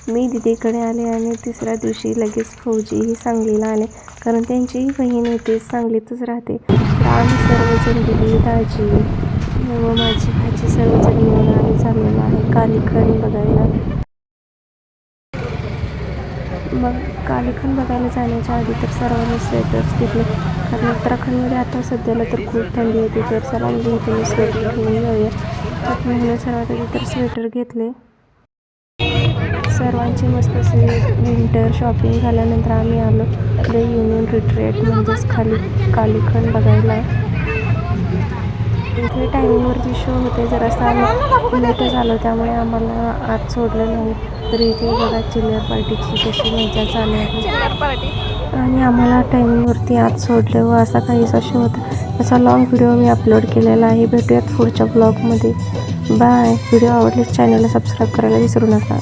मी दीदीकडे आले आणि तिसऱ्या दिवशी लगेच फौजीही सांगलीला आले, कारण त्यांचीही बहीण इथे सांगलीतच राहते. तर आम्ही सर्वजण दीदी, दाजी व माझी भाची सर्वजण मिळून आम्ही चाललेलो आहे कालीखण बघायला. मग कालीखण बघायला जाण्याच्या आधी तर सर्वांनी स्वेटर्स घेतले, कारण उत्तराखंडमध्ये आता सध्याला तर खूप थंडी होती. तर चला म्हणजे इथे मी स्वेटर घेऊन जाऊया. तर म्हणून सर्वात आधी तर स्वेटर घेतले. सर्वांची मस्त असे विंटर शॉपिंग झाल्यानंतर आम्ही आलो द युनियन रिट्रीट म्हणजेच कालीखण बघायला. इथे टायमिंगवरती शो होते, जरासा आम्ही लेटच आलो त्यामुळे आम्हाला आत सोडलं नाही. तर इथे बघा चिल्लर पार्टीची कशी मजा चालू आहे आणि आम्हाला टायमिंगवरती आत सोडलं व असा काहीसा शो होता. त्याचा लॉंग व्हिडिओ मी अपलोड केलेला आहे. भेटूयात पुढच्या ब्लॉगमध्ये. बाय. व्हिडिओ आवडल्यास चॅनलला सबस्क्राईब करायला विसरू नका.